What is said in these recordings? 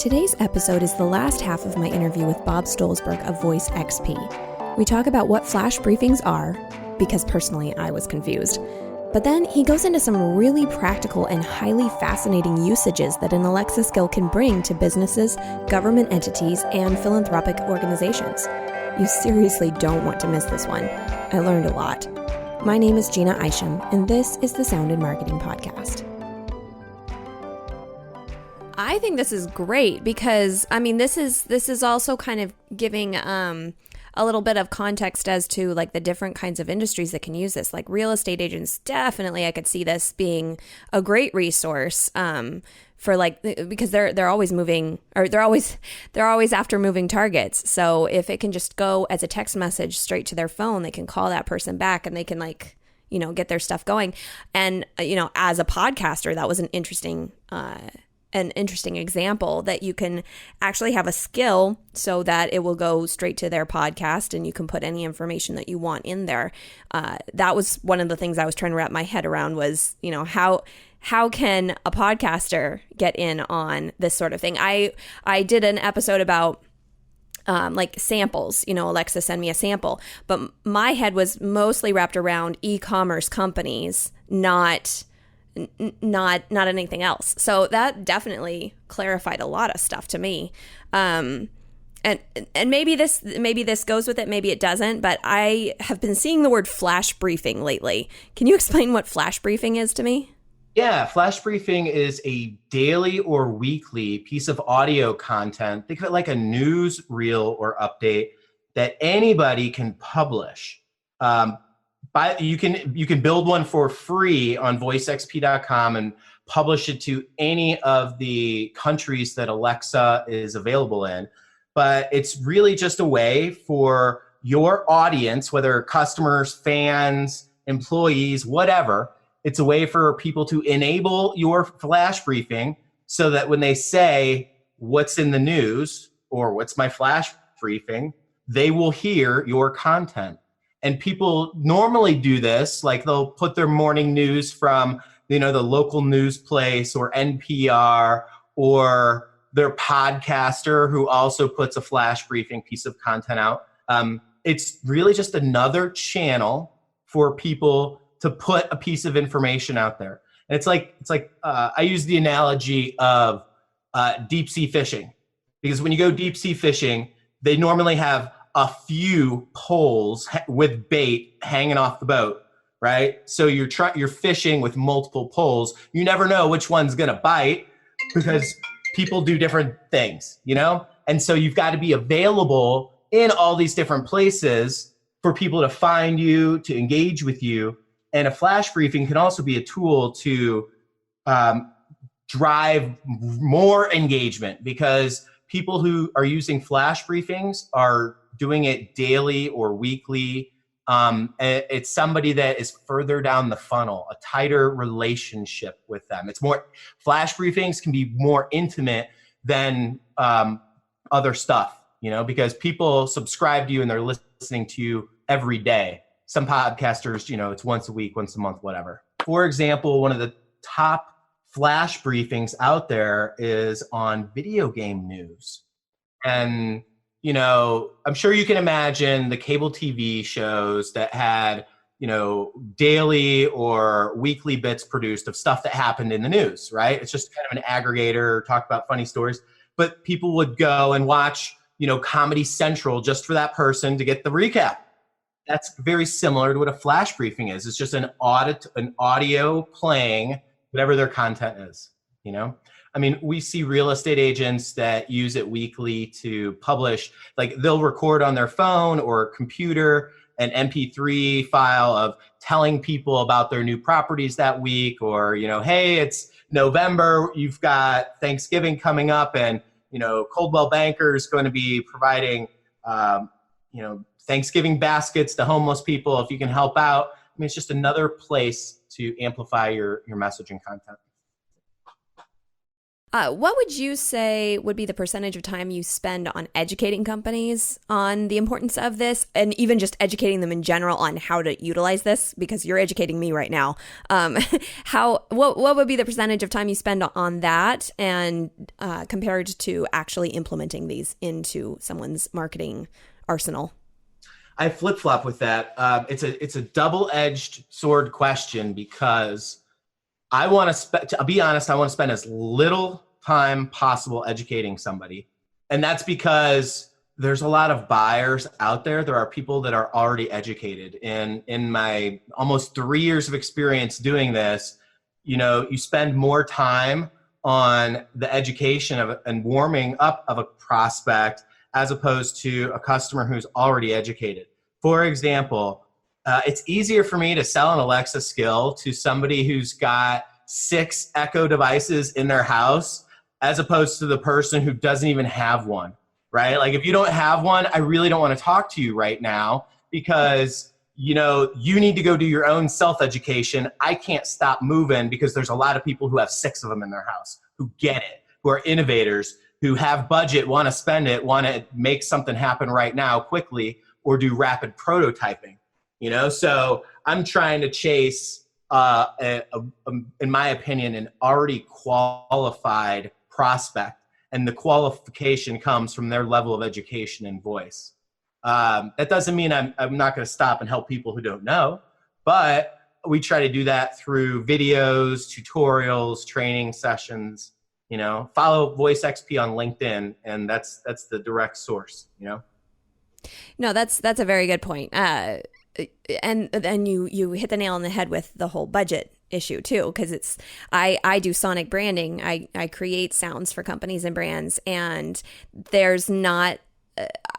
Today's episode is the last half of my interview with Bob Stolzberg of VoiceXP. We talk about what flash briefings are, because personally I was confused. But then he goes into some really practical and highly fascinating usages that an Alexa skill can bring to businesses, government entities, and philanthropic organizations. You seriously don't want to miss this one. I learned a lot. My name is Jeanna Isham, and this is the Sound in Marketing Podcast. I think this is great because, this is also kind of giving a little bit of context as to like the different kinds of industries that can use this. Like real estate agents, definitely I could see this being a great resource for because they're always moving, or they're always after moving targets. So if it can just go as a text message straight to their phone, they can call that person back and they can get their stuff going. And as a podcaster, that was an interesting example that you can actually have a skill so that it will go straight to their podcast and you can put any information that you want in there. That was one of the things I was trying to wrap my head around was, how can a podcaster get in on this sort of thing? I did an episode about samples, Alexa, send me a sample, but my head was mostly wrapped around e-commerce companies, not anything else. So that definitely clarified a lot of stuff to me. And maybe this goes with it, maybe it doesn't, but I have been seeing the word flash briefing lately. Can you explain what flash briefing is to me? Yeah, flash briefing is a daily or weekly piece of audio content. Think of it like a news reel or update that anybody can publish. You can build one for free on voicexp.com and publish it to any of the countries that Alexa is available in. But it's really just a way for your audience, whether customers, fans, employees, whatever, it's a way for people to enable your flash briefing so that when they say, what's in the news or what's my flash briefing, they will hear your content. And people normally do this, like they'll put their morning news from, the local news place or NPR or their podcaster who also puts a flash briefing piece of content out. It's really just another channel for people to put a piece of information out there. And it's like I use the analogy of deep sea fishing, because when you go deep sea fishing, they normally have a few poles with bait hanging off the boat, right? So you're fishing with multiple poles. You never know which one's gonna bite because people do different things, And so you've got to be available in all these different places for people to find you, to engage with you. And a flash briefing can also be a tool to drive more engagement, because people who are using flash briefings are doing it daily or weekly. It's somebody that is further down the funnel, a tighter relationship with them. It's more, flash briefings can be more intimate than other stuff, because people subscribe to you and they're listening to you every day. Some podcasters, it's once a week, once a month, whatever. For example, one of the top flash briefings out there is on video game news. And I'm sure you can imagine the cable TV shows that had, daily or weekly bits produced of stuff that happened in the news, right? It's just kind of an aggregator, talk about funny stories. But people would go and watch, Comedy Central just for that person to get the recap. That's very similar to what a flash briefing is. It's just an audio playing whatever their content is, we see real estate agents that use it weekly to publish, like they'll record on their phone or computer an MP3 file of telling people about their new properties that week, or, hey, it's November, you've got Thanksgiving coming up, and, Coldwell Banker is going to be providing, Thanksgiving baskets to homeless people if you can help out. It's just another place to amplify your message and content. What would you say would be the percentage of time you spend on educating companies on the importance of this, and even just educating them in general on how to utilize this? Because you're educating me right now. What would be the percentage of time you spend on that, and compared to actually implementing these into someone's marketing arsenal? I flip-flop with that. It's a double-edged sword question, because to be honest, I want to spend as little time possible educating somebody. And that's because there's a lot of buyers out there. There are people that are already educated. And in my almost 3 years of experience doing this, you spend more time on the education of and warming up of a prospect as opposed to a customer who's already educated. For example, it's easier for me to sell an Alexa skill to somebody who's got 6 Echo devices in their house as opposed to the person who doesn't even have one, right? Like, if you don't have one, I really don't want to talk to you right now, because you need to go do your own self-education. I can't stop moving because there's a lot of people who have 6 of them in their house, who get it, who are innovators, who have budget, want to spend it, want to make something happen right now quickly, or do rapid prototyping. So I'm trying to chase, in my opinion, an already qualified prospect, and the qualification comes from their level of education and voice. That doesn't mean I'm not going to stop and help people who don't know, but we try to do that through videos, tutorials, training sessions. Follow VoiceXP on LinkedIn, and that's the direct source. No, that's a very good point. And then you hit the nail on the head with the whole budget issue too, because I do sonic branding. I create sounds for companies and brands, and there's not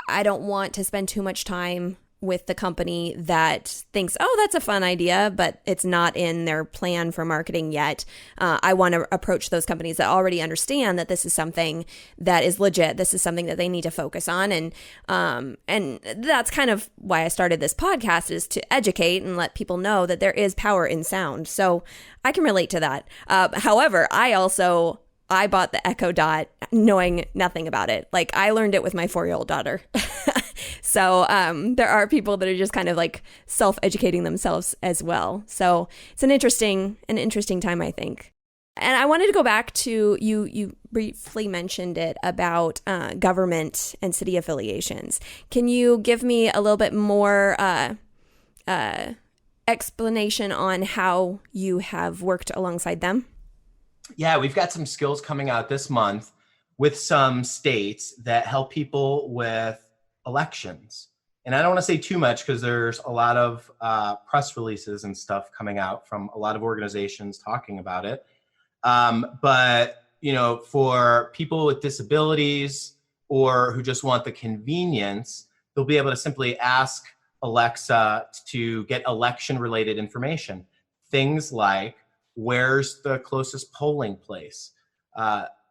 I don't want to spend too much time with the company that thinks, oh, that's a fun idea, but it's not in their plan for marketing yet. I want to approach those companies that already understand that this is something that is legit. This is something that they need to focus on. And that's kind of why I started this podcast, is to educate and let people know that there is power in sound. So I can relate to that. However, I bought the Echo Dot knowing nothing about it. Like, I learned it with my 4-year-old daughter. So there are people that are just kind of like self-educating themselves as well. So it's an interesting time, I think. And I wanted to go back to you briefly mentioned it about government and city affiliations. Can you give me a little bit more explanation on how you have worked alongside them? Yeah, we've got some skills coming out this month with some states that help people with elections. And I don't want to say too much because there's a lot of press releases and stuff coming out from a lot of organizations talking about it. But, for people with disabilities or who just want the convenience, they'll be able to simply ask Alexa to get election-related information. Things like, where's the closest polling place?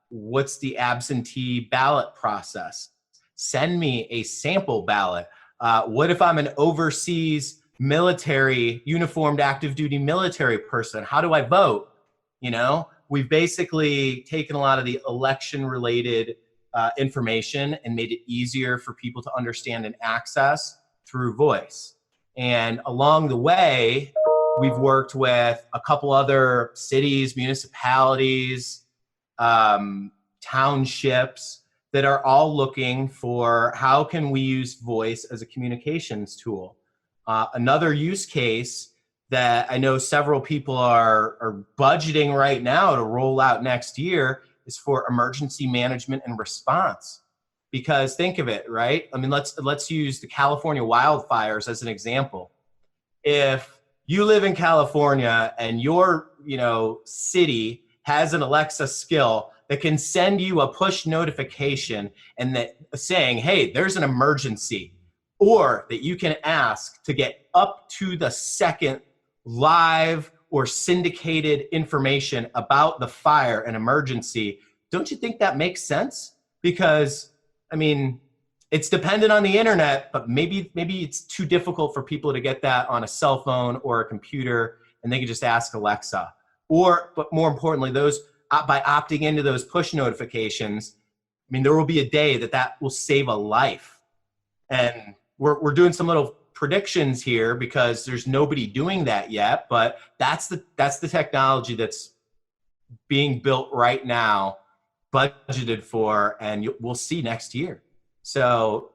What's the absentee ballot process? Send me a sample ballot. What if I'm an overseas military, uniformed active duty military person? How do I vote? We've basically taken a lot of the election related information and made it easier for people to understand and access through voice. And along the way, we've worked with a couple other cities, municipalities, townships that are all looking for how can we use voice as a communications tool. Another use case that I know several people are budgeting right now to roll out next year is for emergency management and response. Because think of it, right? I mean, let's use the California wildfires as an example. If you live in California and your city has an Alexa skill that can send you a push notification and that saying, hey, there's an emergency, or that you can ask to get up to the second live or syndicated information about the fire and emergency, don't you think that makes sense? Because, I mean, it's dependent on the internet, but maybe it's too difficult for people to get that on a cell phone or a computer, and they can just ask Alexa. But more importantly, those by opting into those push notifications, I mean, there will be a day that will save a life. And we're doing some little predictions here because there's nobody doing that yet, but that's the technology that's being built right now, budgeted for, and we'll see next year. So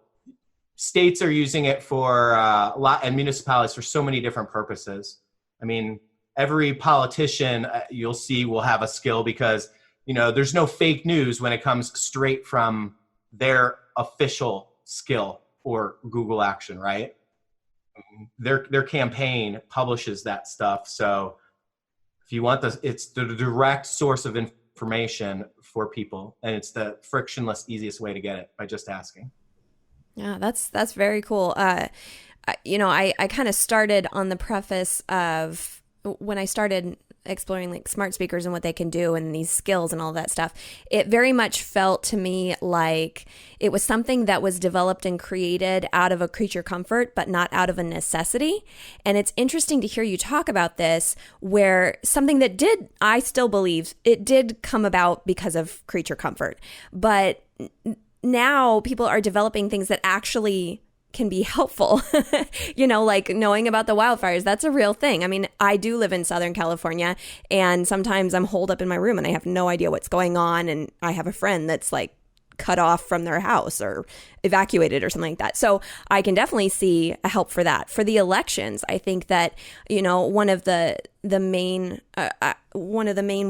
states are using it for a lot, and municipalities for so many different purposes. I mean, every politician you'll see will have a skill because, you know, there's no fake news when it comes straight from their official skill or Google action, right? Their campaign publishes that stuff. So if you want it's the direct source of information for people, and it's the frictionless, easiest way to get it by just asking. Yeah, that's very cool. You know, I kind of started on the preface of when I started exploring like smart speakers and what they can do and these skills and all that stuff. It very much felt to me like it was something that was developed and created out of a creature comfort, but not out of a necessity. And it's interesting to hear you talk about this, where something that I still believe it did come about because of creature comfort, but now people are developing things that actually can be helpful. You know, like knowing about the wildfires, that's a real thing. I mean, I do live in Southern California, and sometimes I'm holed up in my room and I have no idea what's going on. And I have a friend that's like cut off from their house or evacuated or something like that. So I can definitely see a help for that. For the elections, I think that, you know, one of the main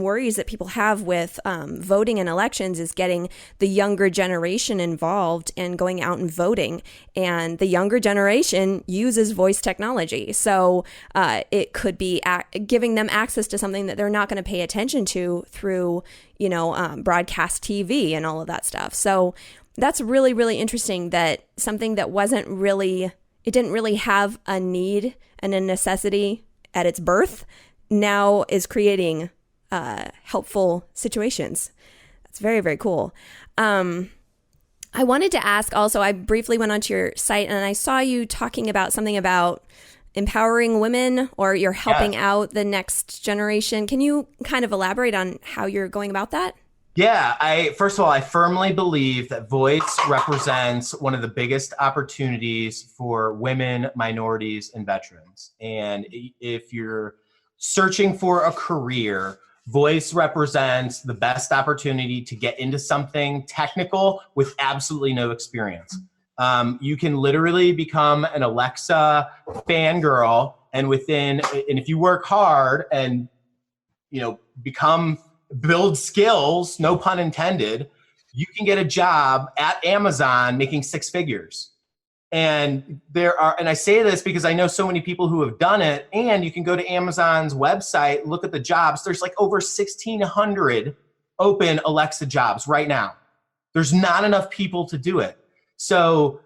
worries that people have with voting in elections is getting the younger generation involved and going out and voting. And the younger generation uses voice technology. So it could be giving them access to something that they're not going to pay attention to through, you know, broadcast TV and all of that stuff. So that's really, really interesting, that something that it didn't really have a need and a necessity at its birth now is creating helpful situations. That's very, very cool. I wanted to ask also, I briefly went onto your site and I saw you talking about something about empowering women, or you're helping out the next generation. Can you kind of elaborate on how you're going about that? Yeah, first of all, I firmly believe that voice represents one of the biggest opportunities for women, minorities, and veterans. And if you're searching for a career, voice represents the best opportunity to get into something technical with absolutely no experience. You can literally become an Alexa fangirl, and if you work hard and, you know, build skills, no pun intended, you can get a job at Amazon making six figures. And I say this because I know so many people who have done it, and you can go to Amazon's website, look at the jobs. There's like over 1,600 open Alexa jobs right now. There's not enough people to do it. So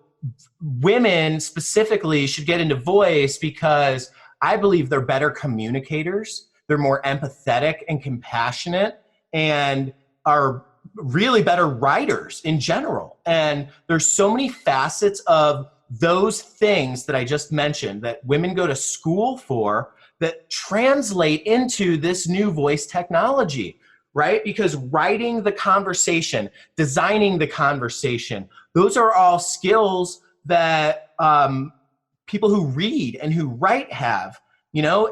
women specifically should get into voice because I believe they're better communicators. They're more empathetic and compassionate, and are really better writers in general. And there's so many facets of those things that I just mentioned that women go to school for that translate into this new voice technology, right? Because writing the conversation, designing the conversation, those are all skills that people who read and who write have. You know,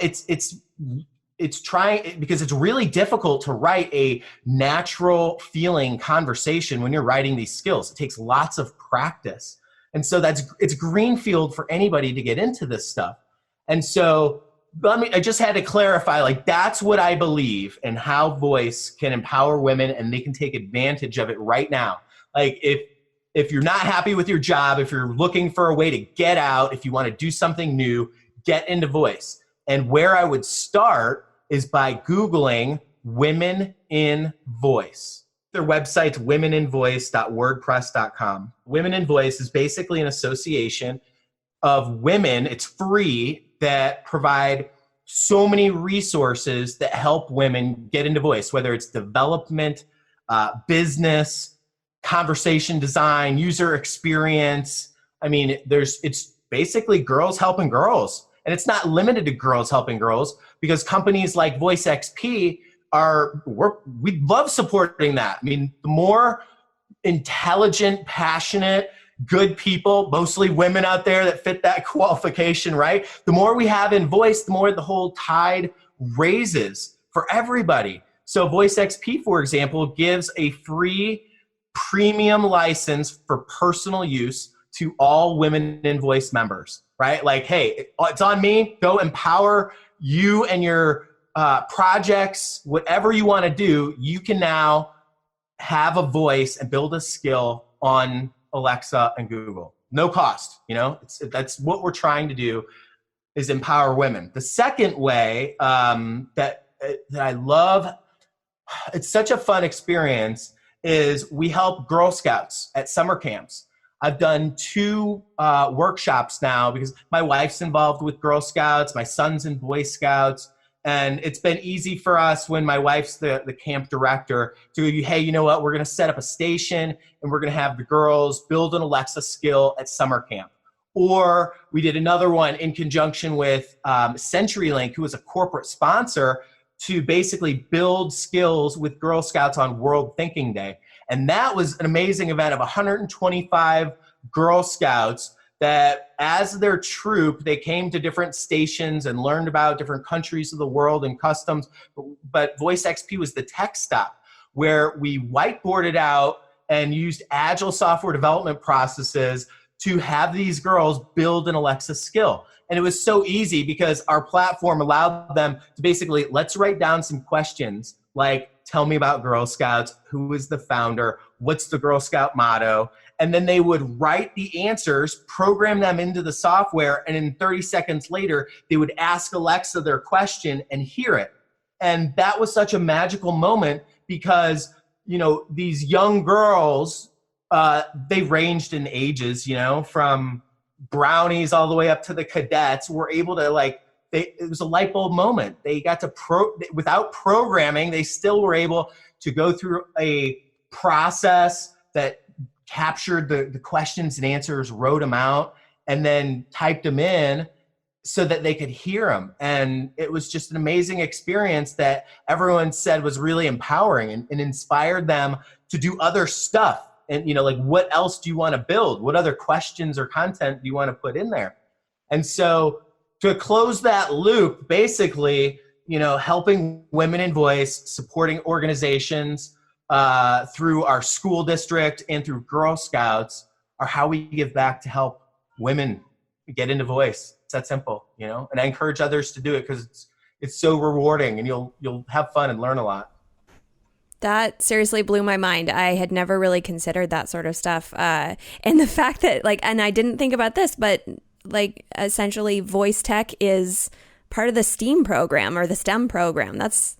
it's trying, because it's really difficult to write a natural feeling conversation when you're writing these skills. It takes lots of practice. And so it's greenfield for anybody to get into this stuff. And so I just had to clarify, like, that's what I believe, and how voice can empower women, and they can take advantage of it right now. Like, if you're not happy with your job, if you're looking for a way to get out, if you want to do something new, get into voice. And where I would start is by Googling women in voice. Their website's womeninvoice.wordpress.com. Women in Voice is basically an association of women, it's free, that provide so many resources that help women get into voice, whether it's development, business, conversation design, user experience. I mean, it's basically girls helping girls. And it's not limited to girls helping girls, because companies like VoiceXP we love supporting that. I mean, the more intelligent, passionate, good people, mostly women out there that fit that qualification, right? The more we have in voice, the more the whole tide raises for everybody. So VoiceXP, for example, gives a free premium license for personal use to all Women in Voice members, right? Like, hey, it's on me. Go empower you and your projects, whatever you want to do. You can now have a voice and build a skill on Alexa and Google. No cost, that's what we're trying to do, is empower women. The second way that I love, it's such a fun experience, is we help Girl Scouts at summer camps. I've done 2 workshops now because my wife's involved with Girl Scouts, my son's in Boy Scouts, and it's been easy for us when my wife's the camp director to go, hey, you know what, we're gonna set up a station and we're gonna have the girls build an Alexa skill at summer camp. Or we did another one in conjunction with CenturyLink, who is a corporate sponsor, to basically build skills with Girl Scouts on World Thinking Day. And that was an amazing event of 125 Girl Scouts that, as their troop, they came to different stations and learned about different countries of the world and customs. But VoiceXP was the tech stop where we whiteboarded out and used agile software development processes to have these girls build an Alexa skill. And it was so easy because our platform allowed them to basically, let's write down some questions like, tell me about Girl Scouts, who is the founder, what's the Girl Scout motto? And then they would write the answers, program them into the software, and in 30 seconds later, they would ask Alexa their question and hear it. And that was such a magical moment because, these young girls, they ranged in ages, from brownies all the way up to the cadets, were able to it was a light bulb moment. They got to without programming, they still were able to go through a process that captured the questions and answers, wrote them out, and then typed them in so that they could hear them. And it was just an amazing experience that everyone said was really empowering and inspired them to do other stuff. And, what else do you want to build? What other questions or content do you want to put in there? And so to close that loop, basically, helping women in voice, supporting organizations through our school district and through Girl Scouts are how we give back to help women get into voice. It's that simple, and I encourage others to do it because it's so rewarding and you'll have fun and learn a lot. That seriously blew my mind. I had never really considered that sort of stuff. And the fact that and I didn't think about this, but essentially voice tech is part of the STEAM program or the STEM program. That's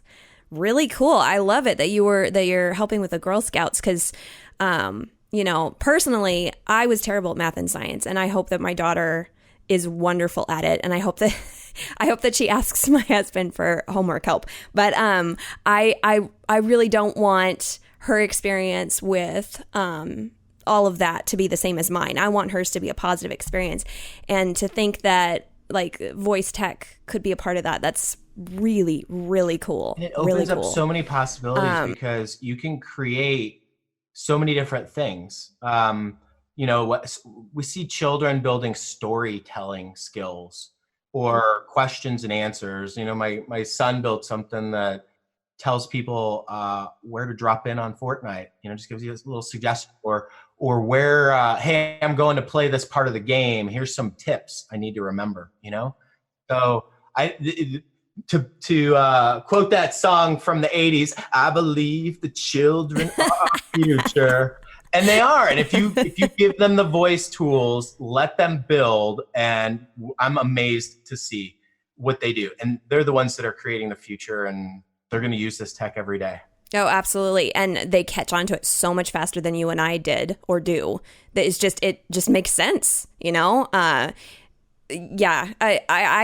really cool. I love it that you're helping with the Girl Scouts because, personally, I was terrible at math and science, and I hope that my daughter is wonderful at it, and I hope that she asks my husband for homework help. But I really don't want her experience with all of that to be the same as mine. I want hers to be a positive experience, and to think that voice tech could be a part of that. That's really, really cool. And it opens up so many possibilities because you can create so many different things. We see children building storytelling skills or questions and answers. My son built something that tells people where to drop in on Fortnite. Just gives you this little suggestion, or where, hey, I'm going to play this part of the game. Here's some tips I need to remember. So to quote that song from the 80s, I believe the children are our future. And they are. And if you give them the voice tools, let them build, and I'm amazed to see what they do. And they're the ones that are creating the future, and they're going to use this tech every day. Oh, absolutely. And they catch on to it so much faster than you and I did or do. That it just makes sense, I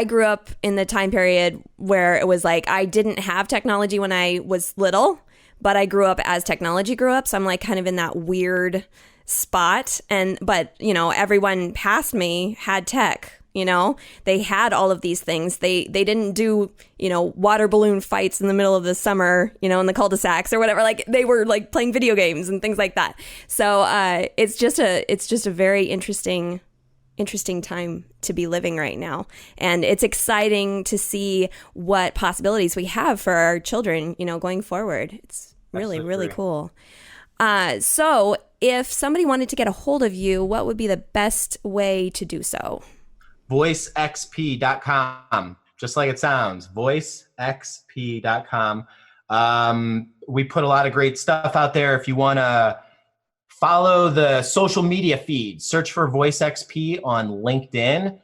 grew up in the time period where it was I didn't have technology when I was little, but I grew up as technology grew up. So I'm kind of in that weird spot. But everyone past me had tech They had all of these things. They didn't do, water balloon fights in the middle of the summer, in the cul-de-sacs or whatever. Like, they were like playing video games and things like that. So it's just a very interesting time to be living right now. And it's exciting to see what possibilities we have for our children, going forward. It's really, really cool. So if somebody wanted to get a hold of you, what would be the best way to do so? VoiceXP.com, just like it sounds, VoiceXP.com. We put a lot of great stuff out there. If you want to follow the social media feed, search for VoiceXP on LinkedIn.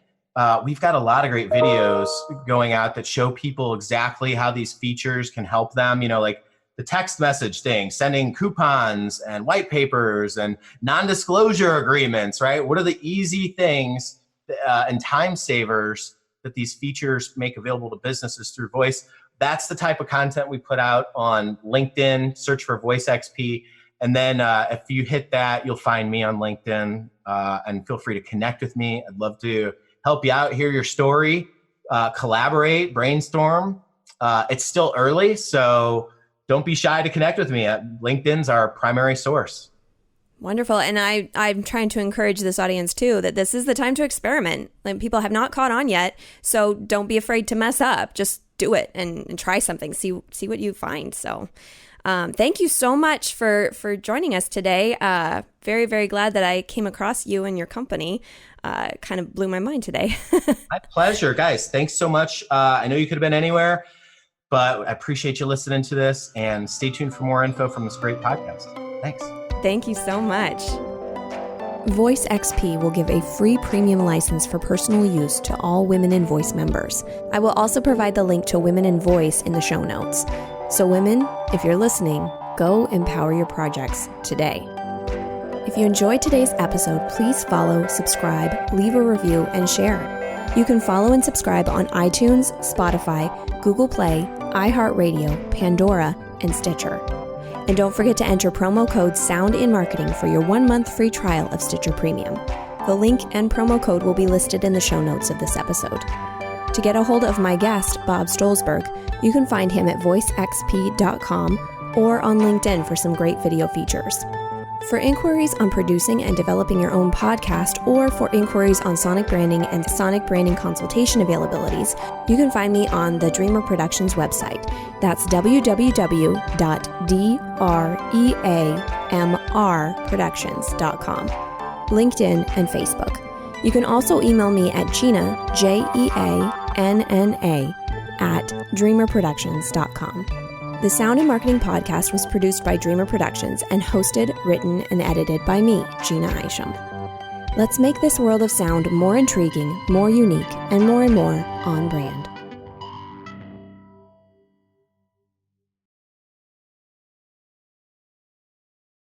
We've got a lot of great videos going out that show people exactly how these features can help them, like the text message thing, sending coupons and white papers and non-disclosure agreements, right? What are the easy things and time savers that these features make available to businesses through voice? That's the type of content we put out on LinkedIn. Search for VoiceXP. And then if you hit that, you'll find me on LinkedIn, and feel free to connect with me. I'd love to help you out, hear your story, collaborate, brainstorm. It's still early, so don't be shy to connect with me. LinkedIn's our primary source. Wonderful. And I'm trying to encourage this audience too, that this is the time to experiment. Like, people have not caught on yet, so don't be afraid to mess up. Just do it and try something. See what you find. So thank you so much for joining us today. Very, very glad that I came across you and your company. Kind of blew my mind today. My pleasure, guys. Thanks so much. I know you could have been anywhere, but I appreciate you listening to this, and stay tuned for more info from this great podcast. Thanks. Thank you so much. VoiceXP will give a free premium license for personal use to all Women in Voice members. I will also provide the link to Women in Voice in the show notes. So women, if you're listening, go empower your projects today. If you enjoyed today's episode, please follow, subscribe, leave a review, and share. You can follow and subscribe on iTunes, Spotify, Google Play, iHeartRadio, Pandora, and Stitcher. And don't forget to enter promo code SOUNDINMARKETING for your 1-month free trial of Stitcher Premium. The link and promo code will be listed in the show notes of this episode. To get a hold of my guest, Bob Stolzberg, you can find him at voicexp.com or on LinkedIn for some great video features. For inquiries on producing and developing your own podcast, or for inquiries on sonic branding and sonic branding consultation availabilities, you can find me on the Dreamr Productions website. That's www.dreamrproductions.com, LinkedIn, and Facebook. You can also email me at Jeanna, Jeanna, at dreamrproductions.com. The Sound and Marketing Podcast was produced by Dreamr Productions and hosted, written, and edited by me, Jeanna Isham. Let's make this world of sound more intriguing, more unique, and more on brand.